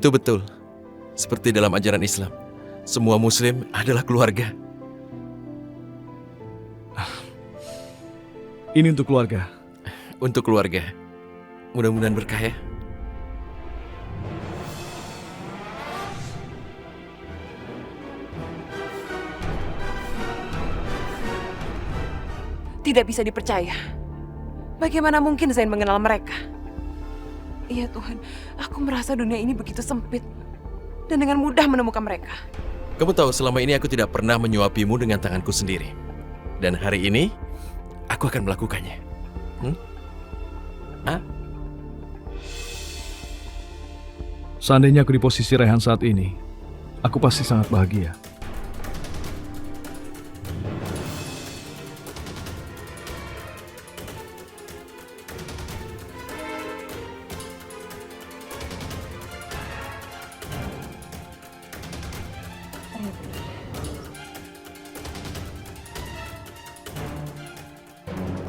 Itu betul. Seperti dalam ajaran Islam, semua muslim adalah keluarga. Ini untuk keluarga. Untuk keluarga. Mudah-mudahan berkah ya. Tidak bisa dipercaya. Bagaimana mungkin Zain mengenal mereka? Iya Tuhan, aku merasa dunia ini begitu sempit. Dan dengan mudah menemukan mereka. Kamu tahu selama ini aku tidak pernah menyuapimu dengan tanganku sendiri. Dan hari ini, aku akan melakukannya. Seandainya aku di posisi Rehan saat ini, aku pasti sangat bahagia.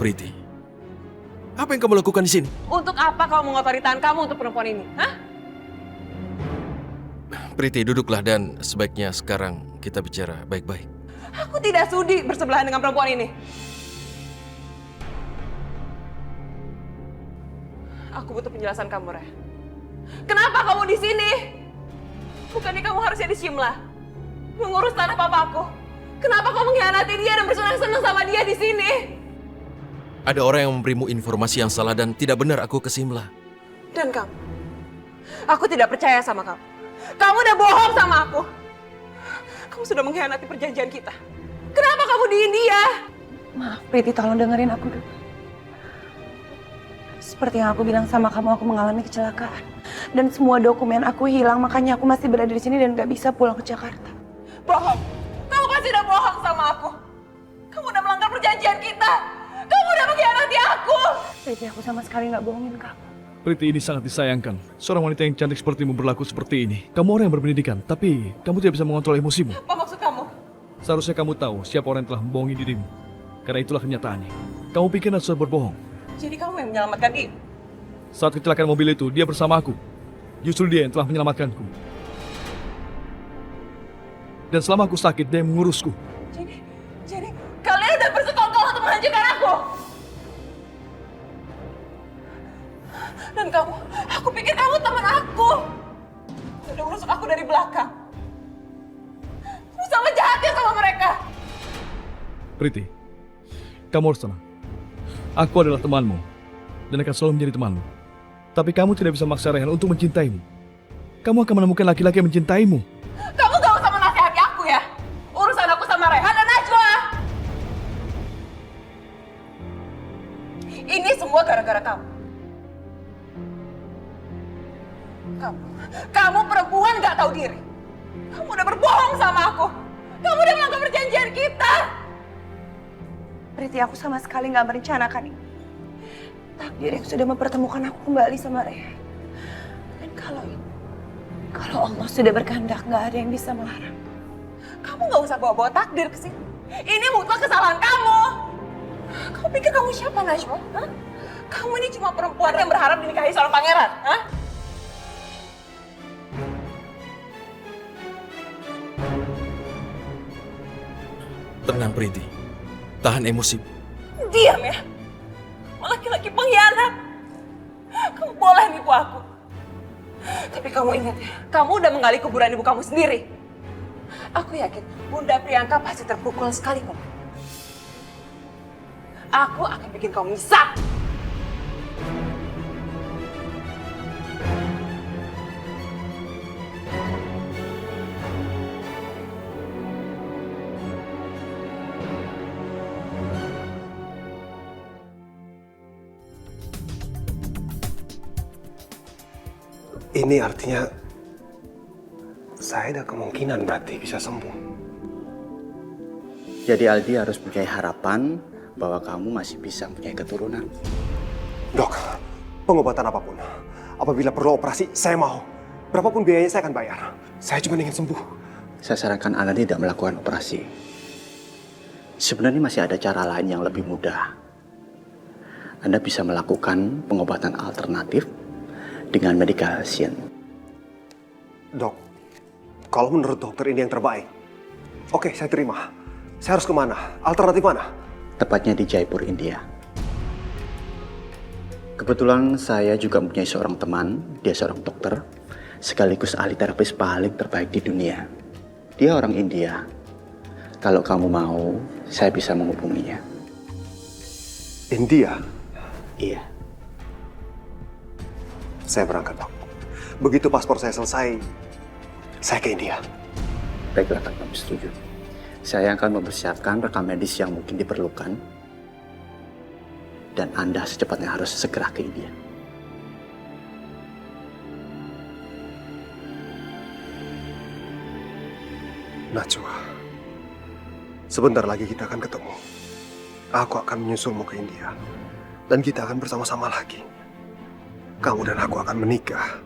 Priti, apa yang kamu lakukan di sini? Untuk apa kau mengotori tangan kamu untuk perempuan ini? Hah? Priti, duduklah dan sebaiknya sekarang kita bicara baik-baik. Aku tidak sudi bersebelahan dengan perempuan ini. Aku butuh penjelasan kamu, Reh. Kenapa kamu di sini? Bukannya kamu harusnya di Shimla, mengurus tanah papaku. Kenapa kamu mengkhianati dia dan bersenang-senang sama dia di sini? Ada orang yang memberimu informasi yang salah dan tidak benar aku ke Shimla. Dan kamu? Aku tidak percaya sama kamu. Kamu udah bohong sama aku. Kamu sudah mengkhianati perjanjian kita. Kenapa kamu di India? Maaf Priti, tolong dengerin aku dulu. Seperti yang aku bilang sama kamu, aku mengalami kecelakaan. Dan semua dokumen aku hilang, makanya aku masih berada di sini dan gak bisa pulang ke Jakarta. Bohong. Kamu pasti udah bohong sama aku. Kamu udah melanggar perjanjian kita. Kamu udah mengkhianati aku. Priti, aku sama sekali gak bohongin kamu. Priti, ini sangat disayangkan. Seorang wanita yang cantik sepertimu berlaku seperti ini. Kamu orang yang berpendidikan, tapi kamu tidak bisa mengontrol emosimu. Apa maksud kamu? Seharusnya kamu tahu siapa orang yang telah membohongi dirimu. Karena itulah kenyataannya. Kamu pikir Anda sudah berbohong. Jadi kamu yang menyelamatkan dia? Saat kecelakaan mobil itu, dia bersama aku. Justru dia yang telah menyelamatkanku. Dan selama aku sakit, dia yang mengurusku. Jadi kalian udah bersekongkol untuk menghancurkan aku. Dan kamu, aku pikir kamu teman aku. Udah merusuk aku dari belakang. Kamu sama jahatnya sama mereka. Priti, kamu harus tenang. Aku adalah temanmu dan akan selalu menjadi temanmu. Tapi kamu tidak bisa memaksa Rehan untuk mencintaimu. Kamu akan menemukan laki-laki yang mencintaimu. Kamu gak usah menasihati aku ya. Urusan aku sama Rehan dan Najwa. Ini semua gara-gara kamu. Kamu perempuan gak tahu diri. Kamu udah berbohong sama aku. Kamu udah melanggar perjanjian kita. Priti, aku sama sekali gak merencanakan ini. Takdir yang sudah mempertemukan aku kembali sama Rehan. Dan kalau Allah sudah berkehendak, gak ada yang bisa melarang. Kamu gak usah bawa-bawa takdir ke sini. Ini mutlak kesalahan kamu. Kamu pikir kamu siapa, Najwa? Hah? Kamu ini cuma perempuan yang berharap dinikahi seorang pangeran. Hah? Tenang Priti, tahan emosi. Diam ya. Laki-laki pengkhianat. Kamu boleh nipu aku. Tapi kamu ingat ya, kamu udah menggali kuburan ibu kamu sendiri. Aku yakin Bunda Priyanka pasti terpukul sekali kok. Aku akan bikin kamu nyesat. Ini artinya saya ada kemungkinan berarti bisa sembuh. Jadi Aldi harus punya harapan bahwa kamu masih bisa punya keturunan. Dok, pengobatan apapun. Apabila perlu operasi, saya mau. Berapapun biayanya saya akan bayar. Saya cuma ingin sembuh. Saya sarankan Anda tidak melakukan operasi. Sebenarnya masih ada cara lain yang lebih mudah. Anda bisa melakukan pengobatan alternatif dengan medication. Dok, kalau menurut dokter ini yang terbaik, oke, saya terima. Saya harus kemana? Alternatif mana? Tepatnya di Jaipur, India. Kebetulan saya juga mempunyai seorang teman, dia seorang dokter, sekaligus ahli terapis paling terbaik di dunia. Dia orang India. Kalau kamu mau, saya bisa menghubunginya. India? Iya. Saya berangkat, Dok. Begitu paspor saya selesai, saya ke India. Baiklah, kalau kamu setuju. Saya akan mempersiapkan rekam medis yang mungkin diperlukan. Dan Anda secepatnya harus segera ke India. Najwa, sebentar lagi kita akan ketemu. Aku akan menyusulmu ke India. Dan kita akan bersama-sama lagi. Kamu dan aku akan menikah.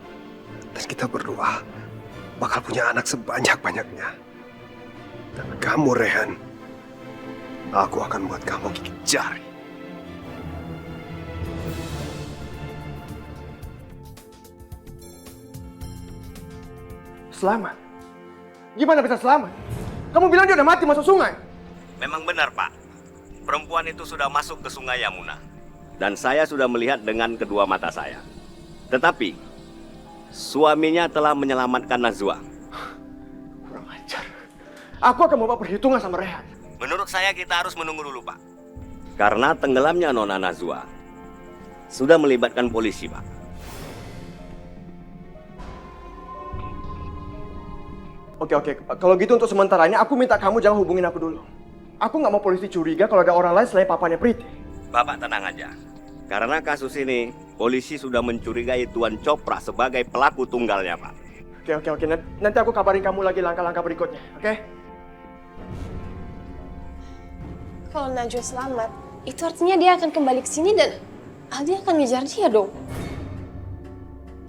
Dan kita berdua bakal punya anak sebanyak-banyaknya. Dan kamu, Rehan, aku akan buat kamu gigit jari. Selamat? Gimana bisa selamat? Kamu bilang dia udah mati masuk sungai. Memang benar, Pak. Perempuan itu sudah masuk ke sungai Yamuna. Dan saya sudah melihat dengan kedua mata saya. Tetapi, suaminya telah menyelamatkan Najwa. Kurang ajar. Aku akan membawa perhitungan sama Rehan. Menurut saya kita harus menunggu dulu, Pak. Karena tenggelamnya Nona Najwa sudah melibatkan polisi, Pak. Oke. Kalau gitu untuk sementara ini aku minta kamu jangan hubungin aku dulu. Aku nggak mau polisi curiga kalau ada orang lain selain papanya Priti. Bapak tenang aja. Karena kasus ini, polisi sudah mencurigai Tuan Chopra sebagai pelaku tunggalnya, Pak. Oke. Nanti aku kabarin kamu lagi langkah-langkah berikutnya, oke? Kalau Najwa selamat, itu artinya dia akan kembali ke sini dan Aldi akan ngejar dia dong.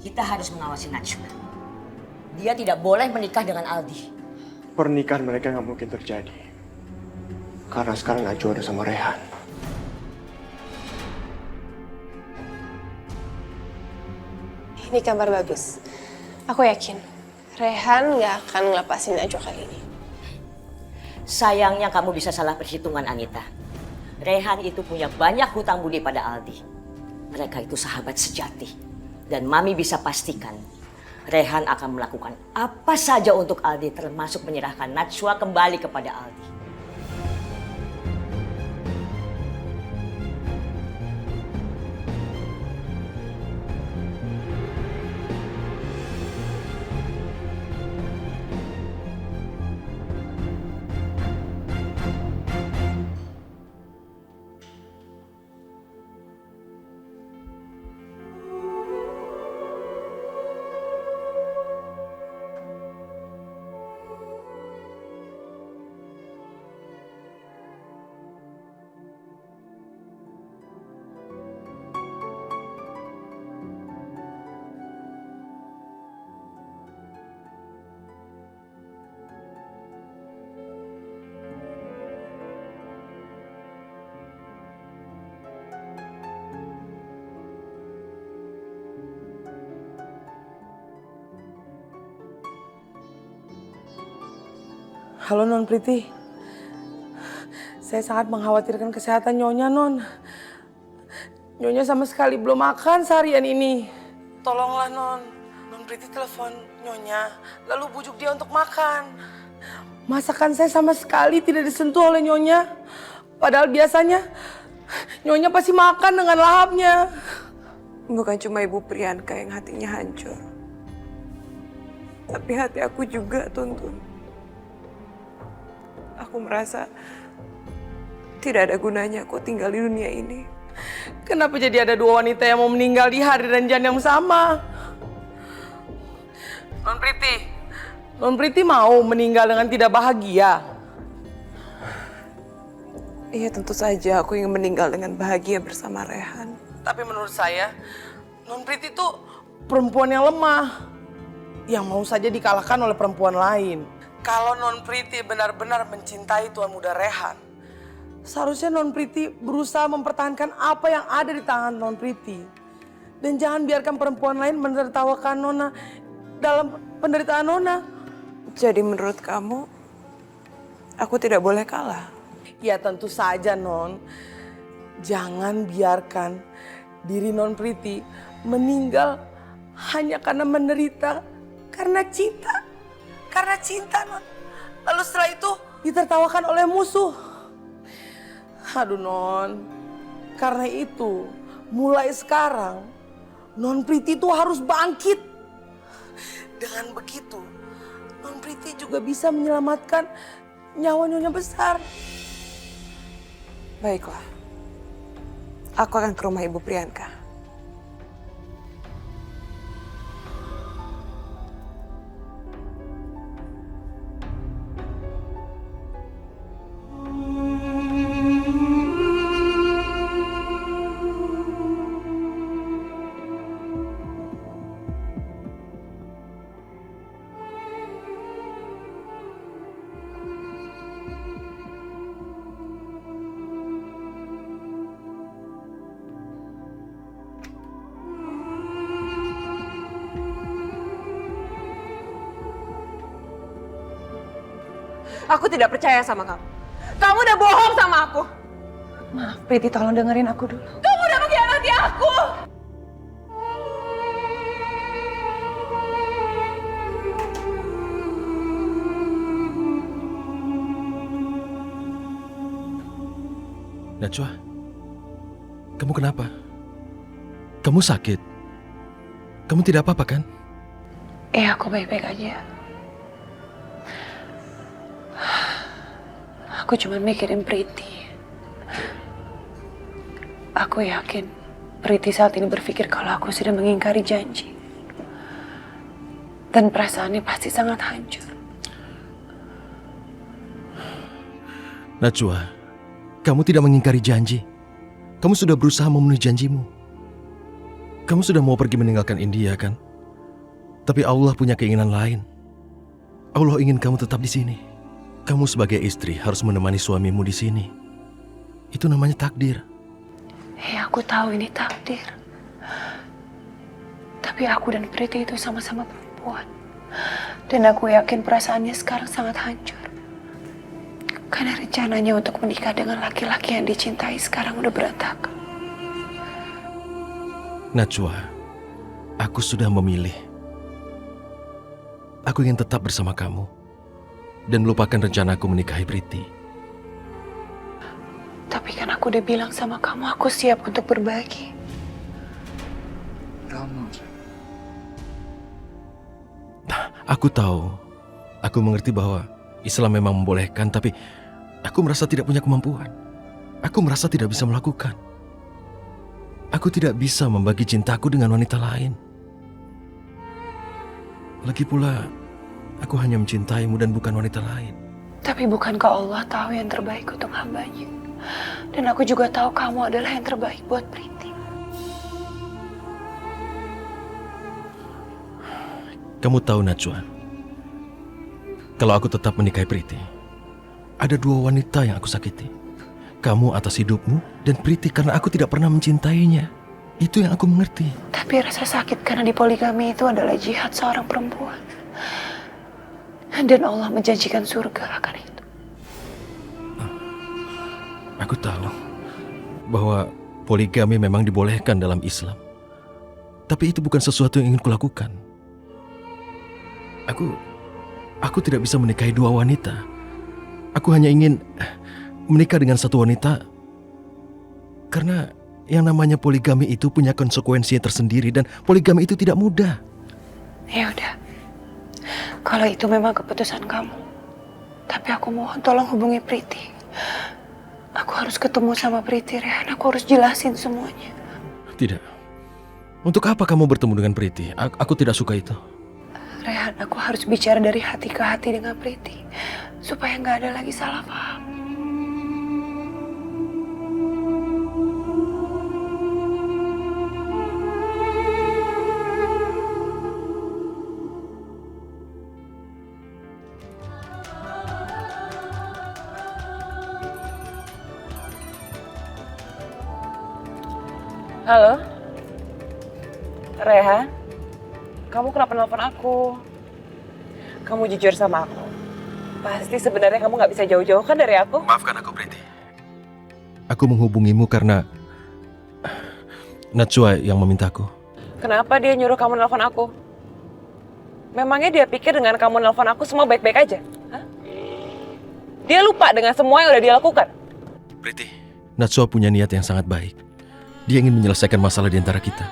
Kita harus mengawasi Najwa. Dia tidak boleh menikah dengan Aldi. Pernikahan mereka nggak mungkin terjadi. Karena sekarang Najwa udah sama Rehan. Ini kabar bagus. Aku yakin Rehan nggak akan ngelepasin Najwa kali ini. Sayangnya kamu bisa salah perhitungan, Anita. Rehan itu punya banyak hutang budi pada Aldi. Mereka itu sahabat sejati. Dan Mami bisa pastikan Rehan akan melakukan apa saja untuk Aldi, termasuk menyerahkan Najwa kembali kepada Aldi. Halo Non Priti, saya sangat mengkhawatirkan kesehatan Nyonya Non. Nyonya sama sekali belum makan seharian ini. Tolonglah Non Priti telepon Nyonya, lalu bujuk dia untuk makan. Masakan saya sama sekali tidak disentuh oleh Nyonya. Padahal biasanya Nyonya pasti makan dengan lahapnya. Bukan cuma Ibu Priyanka yang hatinya hancur. Tapi hati aku juga, Tuntun. Aku merasa tidak ada gunanya aku tinggal di dunia ini. Kenapa jadi ada dua wanita yang mau meninggal di hari dan jam yang sama? Non Priti mau meninggal dengan tidak bahagia? Iya, tentu saja aku ingin meninggal dengan bahagia bersama Rehan. Tapi menurut saya, Non Priti itu perempuan yang lemah, yang mau saja dikalahkan oleh perempuan lain. Kalau Non Priti benar-benar mencintai tuan muda Rehan, seharusnya Non Priti berusaha mempertahankan apa yang ada di tangan Non Priti. Dan jangan biarkan perempuan lain menertawakan Nona dalam penderitaan Nona. Jadi menurut kamu, aku tidak boleh kalah? Ya tentu saja Non. Jangan biarkan diri Non Priti meninggal hanya karena menderita, karena cinta. Karena cinta Non. Lalu setelah itu ditertawakan oleh musuh. Aduh Non, karena itu mulai sekarang Non Priti itu harus bangkit. Dengan begitu Non Priti juga bisa menyelamatkan nyawa Nyonya besar. Baiklah, aku akan ke rumah Ibu Priyanka. Aku tidak percaya sama kamu. Kamu udah bohong sama aku. Maaf Priti, tolong dengerin aku dulu. Kamu udah mengkhianati aku. Najwa, kamu kenapa? Kamu sakit? Kamu tidak apa-apa kan? Aku baik-baik aja. Aku cuma mikirin Priti. Aku yakin Priti saat ini berpikir kalau aku sudah mengingkari janji. Dan perasaannya pasti sangat hancur. Najwa, kamu tidak mengingkari janji. Kamu sudah berusaha memenuhi janjimu. Kamu sudah mau pergi meninggalkan India kan? Tapi Allah punya keinginan lain. Allah ingin kamu tetap di sini. Kamu sebagai istri harus menemani suamimu di sini. Itu namanya takdir. Aku tahu ini takdir. Tapi aku dan Priti itu sama-sama perempuan. Dan aku yakin perasaannya sekarang sangat hancur. Karena rencananya untuk menikah dengan laki-laki yang dicintai sekarang udah berantakan. Najwa, aku sudah memilih. Aku ingin tetap bersama kamu. Dan melupakan rencanaku menikahi Priti. Tapi kan aku udah bilang sama kamu, aku siap untuk berbagi. Aku tahu, aku mengerti bahwa Islam memang membolehkan, tapi aku merasa tidak punya kemampuan. Aku merasa tidak bisa melakukan. Aku tidak bisa membagi cintaku dengan wanita lain. Lagi pula, aku hanya mencintaimu dan bukan wanita lain. Tapi bukankah Allah tahu yang terbaik untuk hambanya? Dan aku juga tahu kamu adalah yang terbaik buat Priti. Kamu tahu Najwa, kalau aku tetap menikahi Priti, ada dua wanita yang aku sakiti. Kamu atas hidupmu dan Priti karena aku tidak pernah mencintainya. Itu yang aku mengerti. Tapi rasa sakit karena dipoligami itu adalah jihad seorang perempuan. Dan Allah menjanjikan surga akan itu. Aku tahu bahwa poligami memang dibolehkan dalam Islam. Tapi itu bukan sesuatu yang ingin kulakukan. Aku tidak bisa menikahi dua wanita. Aku hanya ingin menikah dengan satu wanita. Karena yang namanya poligami itu punya konsekuensi tersendiri dan poligami itu tidak mudah. Ya udah. Kalau itu memang keputusan kamu. Tapi aku mohon tolong hubungi Priti. Aku harus ketemu sama Priti, Rehan. Aku harus jelasin semuanya. Tidak. Untuk apa kamu bertemu dengan Priti? Aku tidak suka itu. Rehan, aku harus bicara dari hati ke hati dengan Priti. Supaya nggak ada lagi salah paham. Halo? Rehan? Kamu kenapa nelfon aku? kamu jujur sama aku. Pasti sebenarnya kamu nggak bisa jauh-jauh kan dari aku? Maafkan aku, Priti. Aku menghubungimu karena Najwa yang memintaku. Kenapa dia nyuruh kamu nelpon aku? Memangnya dia pikir dengan kamu nelpon aku semua baik-baik aja? Hah? Dia lupa dengan semua yang udah dia lakukan. Priti, Najwa punya niat yang sangat baik. Dia ingin menyelesaikan masalah di antara kita.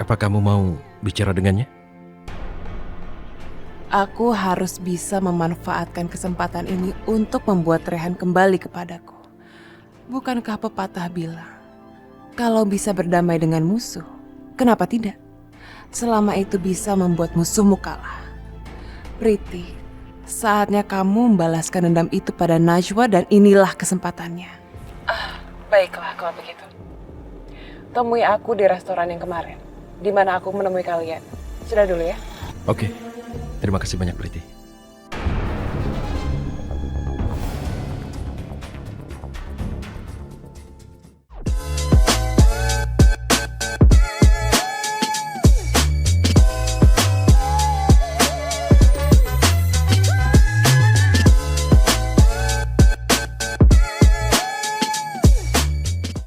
Apa kamu mau bicara dengannya? Aku harus bisa memanfaatkan kesempatan ini untuk membuat Rehan kembali kepadaku. Bukankah pepatah bilang, kalau bisa berdamai dengan musuh, kenapa tidak? Selama itu bisa membuat musuhmu kalah. Priti, saatnya kamu membalaskan dendam itu pada Najwa dan inilah kesempatannya. Baiklah kalau begitu. Temui aku di restoran yang kemarin, di mana aku menemui kalian. Sudah dulu ya. Oke, terima kasih banyak, Priti.